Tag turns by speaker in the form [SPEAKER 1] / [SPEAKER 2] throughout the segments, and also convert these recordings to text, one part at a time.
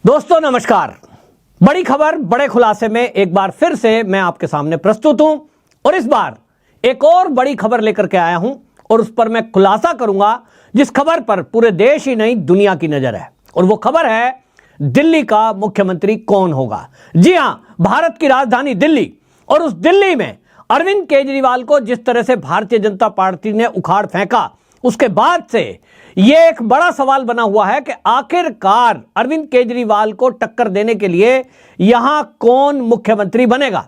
[SPEAKER 1] दोस्तों नमस्कार। बड़ी खबर बड़े खुलासे में एक बार फिर से मैं आपके सामने प्रस्तुत हूं और इस बार एक और बड़ी खबर लेकर के आया हूं और उस पर मैं खुलासा करूंगा जिस खबर पर पूरे देश ही नहीं दुनिया की नजर है। और वो खबर है दिल्ली का मुख्यमंत्री कौन होगा। जी हां, भारत की राजधानी दिल्ली और उस दिल्ली में अरविंद केजरीवाल को जिस तरह से भारतीय जनता पार्टी ने उखाड़ फेंका, उसके बाद से यह एक बड़ा सवाल बना हुआ है कि आखिरकार अरविंद केजरीवाल को टक्कर देने के लिए यहां कौन मुख्यमंत्री बनेगा।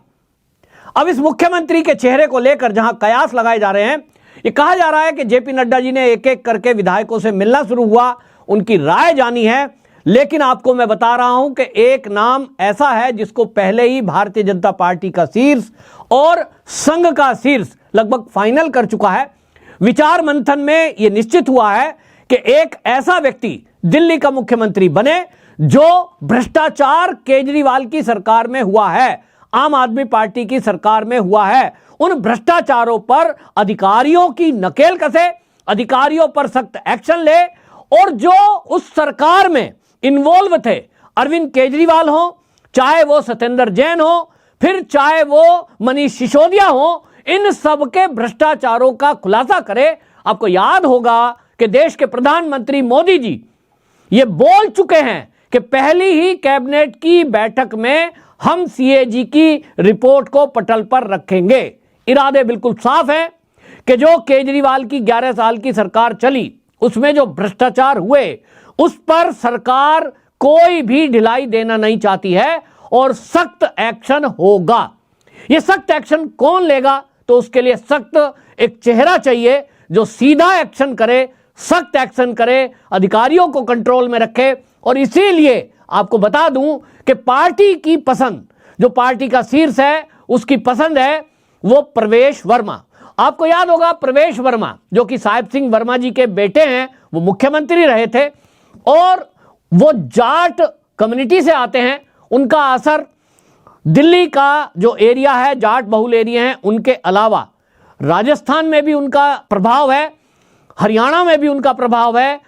[SPEAKER 1] अब इस मुख्यमंत्री के चेहरे को लेकर जहां कयास लगाए जा रहे हैं, यह कहा जा रहा है कि जेपी नड्डा जी ने एक एक करके विधायकों से मिलना शुरू हुआ, उनकी राय जानी है। लेकिन आपको मैं बता रहा हूं कि एक नाम ऐसा है जिसको पहले ही भारतीय जनता पार्टी का शीर्ष और संघ का शीर्ष लगभग फाइनल कर चुका है। विचार मंथन में यह निश्चित हुआ है कि एक ऐसा व्यक्ति दिल्ली का मुख्यमंत्री बने जो भ्रष्टाचार केजरीवाल की सरकार में हुआ है, आम आदमी पार्टी की सरकार में हुआ है, उन भ्रष्टाचारों पर अधिकारियों की नकेल कसे, अधिकारियों पर सख्त एक्शन ले और जो उस सरकार में इन्वॉल्व थे, अरविंद केजरीवाल हो, चाहे वो सत्येंद्र जैन हो, फिर चाहे वो मनीष सिसोदिया हो, इन सब के भ्रष्टाचारों का खुलासा करे। आपको याद होगा कि देश के प्रधानमंत्री मोदी जी ये बोल चुके हैं कि पहली ही कैबिनेट की बैठक में हम सीएजी की रिपोर्ट को पटल पर रखेंगे। इरादे बिल्कुल साफ है कि जो केजरीवाल की 11 साल की सरकार चली, उसमें जो भ्रष्टाचार हुए उस पर सरकार कोई भी ढिलाई देना नहीं चाहती है और सख्त एक्शन होगा। यह सख्त एक्शन कौन लेगा? तो उसके लिए सख्त एक चेहरा चाहिए जो सीधा एक्शन करे, सख्त एक्शन करे, अधिकारियों को कंट्रोल में रखे। और इसीलिए आपको बता दूं कि पार्टी की पसंद, जो पार्टी का शीर्ष है उसकी पसंद है वो प्रवेश वर्मा। आपको याद होगा प्रवेश वर्मा जो कि साहिब सिंह वर्मा जी के बेटे हैं, वो मुख्यमंत्री रहे थे और वो जाट कम्युनिटी से आते हैं। उनका असर दिल्ली का जो एरिया है, जाट बहुल एरिया है, उनके अलावा राजस्थान में भी उनका प्रभाव है, हरियाणा में भी उनका प्रभाव है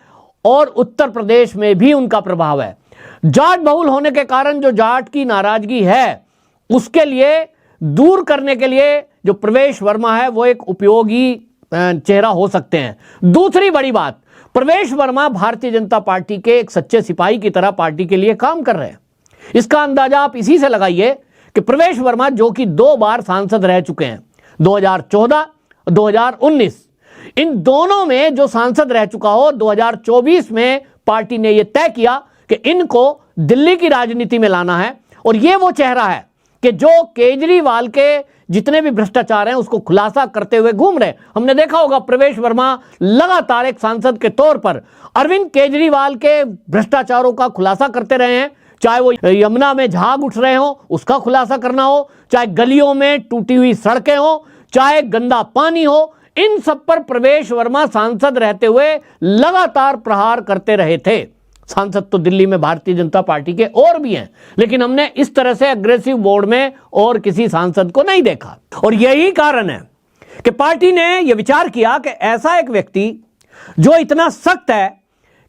[SPEAKER 1] और उत्तर प्रदेश में भी उनका प्रभाव है। जाट बहुल होने के कारण जो जाट की नाराजगी है उसके लिए दूर करने के लिए जो प्रवेश वर्मा है वो एक उपयोगी चेहरा हो सकते हैं। दूसरी बड़ी बात, प्रवेश वर्मा भारतीय जनता पार्टी के एक सच्चे सिपाही की तरह पार्टी के लिए काम कर रहे हैं। इसका अंदाजा आप इसी से लगाइए कि प्रवेश वर्मा जो कि 2 बार सांसद रह चुके हैं, 2014 2019, इन दोनों में जो सांसद रह चुका हो, 2024 में पार्टी ने यह तय किया कि इनको दिल्ली की राजनीति में लाना है। और यह वो चेहरा है कि जो केजरीवाल के जितने भी भ्रष्टाचार हैं उसको खुलासा करते हुए घूम रहे। हमने देखा होगा प्रवेश वर्मा लगातार एक सांसद के तौर पर अरविंद केजरीवाल के भ्रष्टाचारों का खुलासा करते रहे हैं। चाहे वो यमुना में झाग उठ रहे हो उसका खुलासा करना हो, चाहे गलियों में टूटी हुई सड़कें हो, चाहे गंदा पानी हो, इन सब पर प्रवेश वर्मा सांसद रहते हुए लगातार प्रहार करते रहे थे। सांसद तो दिल्ली में भारतीय जनता पार्टी के और भी हैं, लेकिन हमने इस तरह से अग्रेसिव मोड में और किसी सांसद को नहीं देखा। और यही कारण है कि पार्टी ने यह विचार किया कि ऐसा एक व्यक्ति जो इतना सख्त है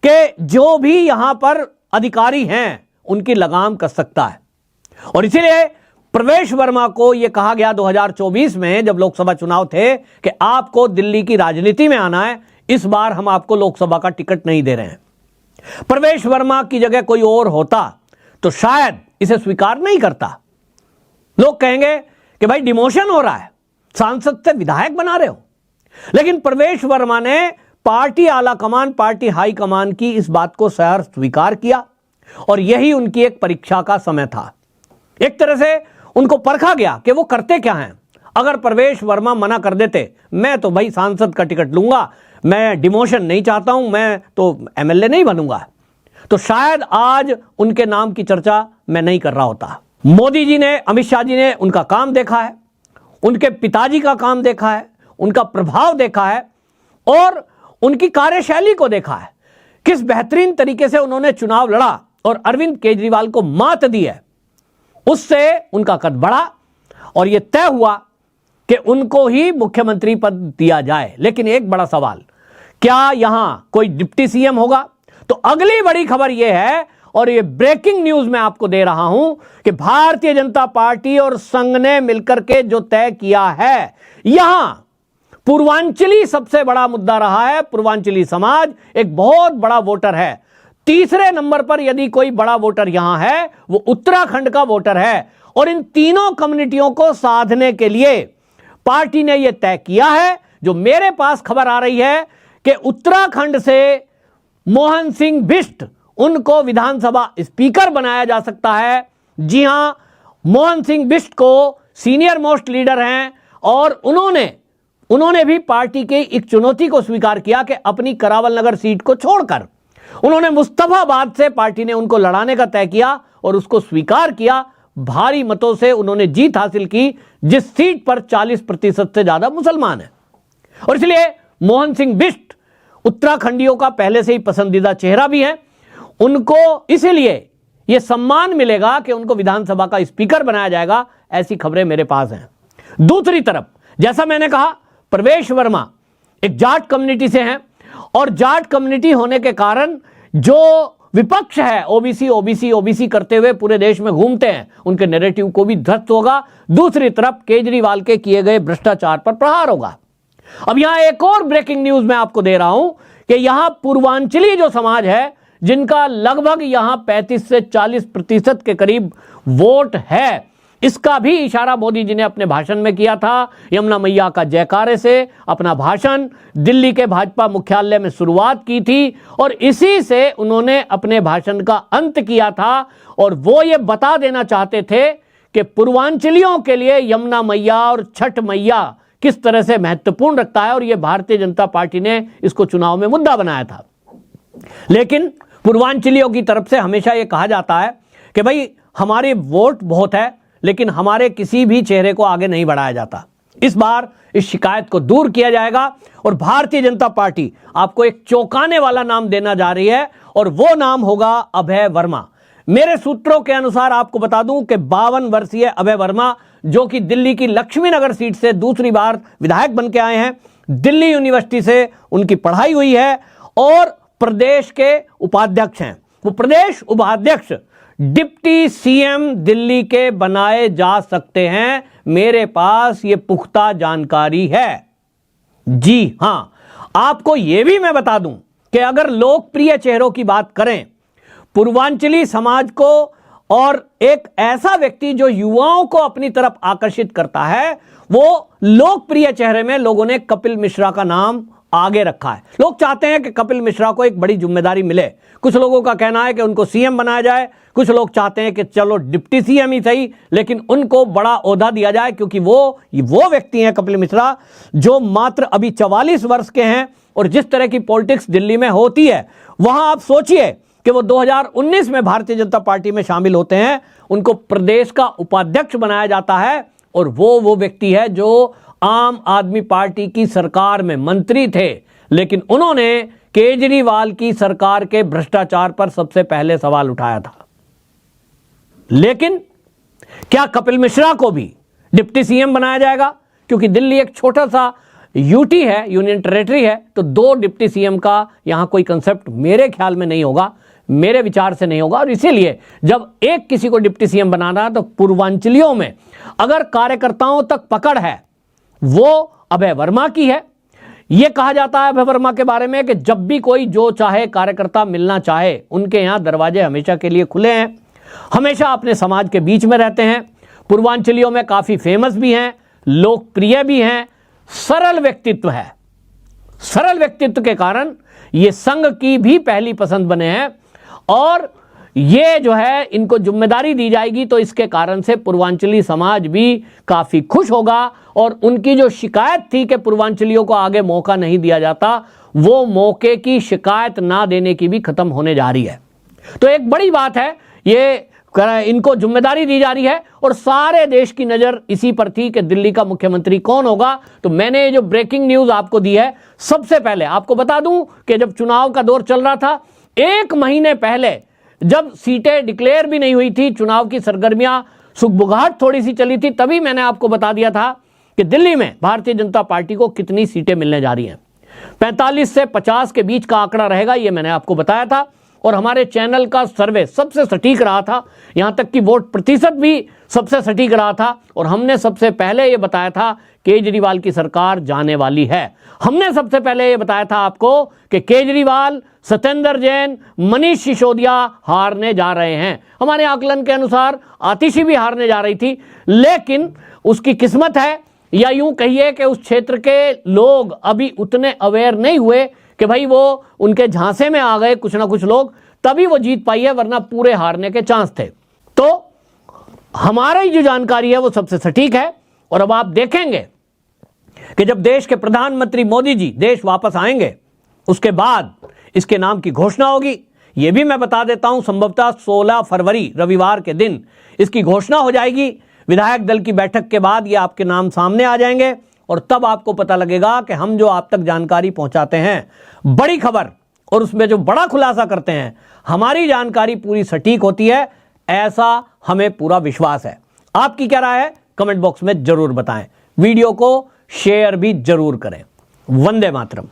[SPEAKER 1] कि जो भी यहां पर अधिकारी हैं उनकी लगाम कस सकता है। और इसीलिए प्रवेश वर्मा को यह कहा गया 2024 में जब लोकसभा चुनाव थे कि आपको दिल्ली की राजनीति में आना है, इस बार हम आपको लोकसभा का टिकट नहीं दे रहे हैं। प्रवेश वर्मा की जगह कोई और होता तो शायद इसे स्वीकार नहीं करता। लोग कहेंगे कि भाई डिमोशन हो रहा है, सांसद से विधायक बना रहे हो। लेकिन प्रवेश वर्मा ने पार्टी आला कमान, पार्टी हाई कमान की इस बात को सहर्ष स्वीकार किया और यही उनकी एक परीक्षा का समय था। एक तरह से उनको परखा गया कि वो करते क्या हैं। अगर प्रवेश वर्मा मना कर देते, मैं तो भाई सांसद का टिकट लूंगा, मैं डिमोशन नहीं चाहता हूं, मैं तो एमएलए नहीं बनूंगा, तो शायद आज उनके नाम की चर्चा मैं नहीं कर रहा होता। मोदी जी ने, अमित शाह जी ने उनका काम देखा है, उनके पिताजी का काम देखा है, उनका प्रभाव देखा है और उनकी कार्यशैली को देखा है। किस बेहतरीन तरीके से उन्होंने चुनाव लड़ा और अरविंद केजरीवाल को मात दी है, उससे उनका कद बढ़ा और यह तय हुआ कि उनको ही मुख्यमंत्री पद दिया जाए। लेकिन एक बड़ा सवाल, क्या यहां कोई डिप्टी सीएम होगा? तो अगली बड़ी खबर यह है और ये ब्रेकिंग न्यूज मैं आपको दे रहा हूं कि भारतीय जनता पार्टी और संघ ने मिलकर के जो तय किया है, यहां पूर्वांचली सबसे बड़ा मुद्दा रहा है। पूर्वांचली समाज एक बहुत बड़ा वोटर है। तीसरे नंबर पर यदि कोई बड़ा वोटर यहां है, वो उत्तराखंड का वोटर है। और इन तीनों कम्युनिटियों को साधने के लिए पार्टी ने यह तय किया है, जो मेरे पास खबर आ रही है कि उत्तराखंड से मोहन सिंह बिष्ट, उनको विधानसभा स्पीकर बनाया जा सकता है। जी हां, मोहन सिंह बिष्ट को सीनियर मोस्ट लीडर हैं और उन्होंने भी पार्टी की एक चुनौती को स्वीकार किया कि अपनी करावल नगर सीट को छोड़कर उन्होंने मुस्तफाबाद से पार्टी ने उनको लड़ाने का तय किया और उसको स्वीकार किया। भारी मतों से उन्होंने जीत हासिल की, जिस सीट पर 40% से ज्यादा मुसलमान हैं। और इसलिए मोहन सिंह बिष्ट उत्तराखंडियों का पहले से ही पसंदीदा चेहरा भी है। उनको इसलिए यह सम्मान मिलेगा कि उनको विधानसभा का स्पीकर बनाया जाएगा, ऐसी खबरें मेरे पास हैं। दूसरी तरफ, जैसा मैंने कहा, प्रवेश वर्मा एक जाट कम्युनिटी से हैं और जाट कम्युनिटी होने के कारण जो विपक्ष है, ओबीसी करते हुए पूरे देश में घूमते हैं, उनके नैरेटिव को भी ध्वस्त होगा। दूसरी तरफ केजरीवाल के किए गए भ्रष्टाचार पर प्रहार होगा। अब यहां एक और ब्रेकिंग न्यूज मैं आपको दे रहा हूं कि यहां पूर्वांचली जो समाज है, जिनका लगभग यहां 35 से 40% के करीब वोट है, इसका भी इशारा मोदी जी ने अपने भाषण में किया था। यमुना मैया का जयकारे से अपना भाषण दिल्ली के भाजपा मुख्यालय में शुरुआत की थी और इसी से उन्होंने अपने भाषण का अंत किया था। और वो ये बता देना चाहते थे कि पूर्वांचलियों के लिए यमुना मैया और छठ मैया किस तरह से महत्वपूर्ण रखता है, और ये भारतीय जनता पार्टी ने इसको चुनाव में मुद्दा बनाया था। लेकिन पूर्वांचलियों की तरफ से हमेशा यह कहा जाता है कि भाई हमारे वोट बहुत है, लेकिन हमारे किसी भी चेहरे को आगे नहीं बढ़ाया जाता। इस बार इस शिकायत को दूर किया जाएगा और भारतीय जनता पार्टी आपको एक चौंकाने वाला नाम देना जा रही है और वो नाम होगा अभय वर्मा। मेरे सूत्रों के अनुसार आपको बता दूं कि 52 वर्षीय अभय वर्मा, जो कि दिल्ली की लक्ष्मी नगर सीट से दूसरी बार विधायक बन के आए हैं, दिल्ली यूनिवर्सिटी से उनकी पढ़ाई हुई है और प्रदेश के उपाध्यक्ष हैं। वो प्रदेश उपाध्यक्ष डिप्टी सीएम दिल्ली के बनाए जा सकते हैं। मेरे पास ये पुख्ता जानकारी है। जी हां, आपको यह भी मैं बता दूं कि अगर लोकप्रिय चेहरों की बात करें पूर्वांचली समाज को, और एक ऐसा व्यक्ति जो युवाओं को अपनी तरफ आकर्षित करता है, वो लोकप्रिय चेहरे में लोगों ने कपिल मिश्रा का नाम आगे रखा है। लोग चाहते हैं कि कपिल मिश्रा को एक बड़ी जिम्मेदारी मिले। कुछ लोगों का कहना है कि उनको सीएम बनाया जाए, कुछ लोग चाहते हैं कि चलो डिप्टी सीएम ही सही, लेकिन उनको बड़ा ओहदा दिया जाए, क्योंकि वो व्यक्ति हैं कपिल मिश्रा जो मात्र अभी 44 वर्ष के हैं। और जिस तरह की पॉलिटिक्स दिल्ली में होती है, वहां आप सोचिए कि वो 2019 में भारतीय जनता पार्टी में शामिल होते हैं, उनको प्रदेश का उपाध्यक्ष बनाया जाता है और वो व्यक्ति है जो आम आदमी पार्टी की सरकार में मंत्री थे, लेकिन उन्होंने केजरीवाल की सरकार के भ्रष्टाचार पर सबसे पहले सवाल उठाया था। लेकिन क्या कपिल मिश्रा को भी डिप्टी सीएम बनाया जाएगा? क्योंकि दिल्ली एक छोटा सा यूटी है, यूनियन टेरिटरी है, तो 2 डिप्टी सीएम का यहां कोई कंसेप्ट मेरे ख्याल में नहीं होगा, मेरे विचार से नहीं होगा। और इसीलिए जब एक किसी को डिप्टी सीएम बनाना है तो पूर्वांचलियों में अगर कार्यकर्ताओं तक पकड़ है, वो अभय वर्मा की है। यह कहा जाता है अभय वर्मा के बारे में कि जब भी कोई जो चाहे कार्यकर्ता मिलना चाहे, उनके यहां दरवाजे हमेशा के लिए खुले हैं, हमेशा अपने समाज के बीच में रहते हैं। पूर्वांचलियों में काफी फेमस भी हैं, लोकप्रिय भी हैं, सरल व्यक्तित्व है। सरल व्यक्तित्व के कारण ये संघ की भी पहली पसंद बने हैं और ये जो है इनको जिम्मेदारी दी जाएगी, तो इसके कारण से पूर्वांचली समाज भी काफी खुश होगा और उनकी जो शिकायत थी कि पूर्वांचलियों को आगे मौका नहीं दिया जाता, वो मौके की शिकायत ना देने की भी खत्म होने जा रही है। तो एक बड़ी बात है, ये इनको जिम्मेदारी दी जा रही है और सारे देश की नजर इसी पर थी कि दिल्ली का मुख्यमंत्री कौन होगा। तो मैंने ये जो ब्रेकिंग न्यूज आपको दी है, सबसे पहले आपको बता दूं कि जब चुनाव का दौर चल रहा था, 1 महीने पहले जब सीटें डिक्लेयर भी नहीं हुई थी, चुनाव की सरगर्मियां सुगबुगाहट थोड़ी सी चली थी, तभी मैंने आपको बता दिया था कि दिल्ली में भारतीय जनता पार्टी को कितनी सीटें मिलने जा रही हैं। 45 से 50 के बीच का आंकड़ा रहेगा, यह मैंने आपको बताया था। और हमारे चैनल का सर्वे सबसे सटीक रहा था, यहां तक कि वोट प्रतिशत भी सबसे सटीक रहा था। और हमने सबसे पहले यह बताया था केजरीवाल की सरकार जाने वाली है। हमने सबसे पहले यह बताया था आपको कि केजरीवाल, सत्येंद्र जैन, मनीष सिसोदिया हारने जा रहे हैं। हमारे आकलन के अनुसार आतिशी भी हारने जा रही थी, लेकिन उसकी किस्मत है, या यूं कहिए कि उस क्षेत्र के लोग अभी उतने अवेयर नहीं हुए कि भाई वो उनके झांसे में आ गए कुछ ना कुछ लोग, तभी वो जीत पाई है, वरना पूरे हारने के चांस थे। तो हमारी जो जानकारी है वो सबसे सटीक है। और अब आप देखेंगे कि जब देश के प्रधानमंत्री मोदी जी देश वापस आएंगे, उसके बाद इसके नाम की घोषणा होगी। यह भी मैं बता देता हूं, संभवतः 16 फरवरी रविवार के दिन इसकी घोषणा हो जाएगी। विधायक दल की बैठक के बाद ये आपके नाम सामने आ जाएंगे और तब आपको पता लगेगा कि हम जो आप तक जानकारी पहुंचाते हैं, बड़ी खबर, और उसमें जो बड़ा खुलासा करते हैं, हमारी जानकारी पूरी सटीक होती है, ऐसा हमें पूरा विश्वास है। आपकी क्या राय है कमेंट बॉक्स में जरूर बताएं। वीडियो को शेयर भी जरूर करें। वंदे मातरम।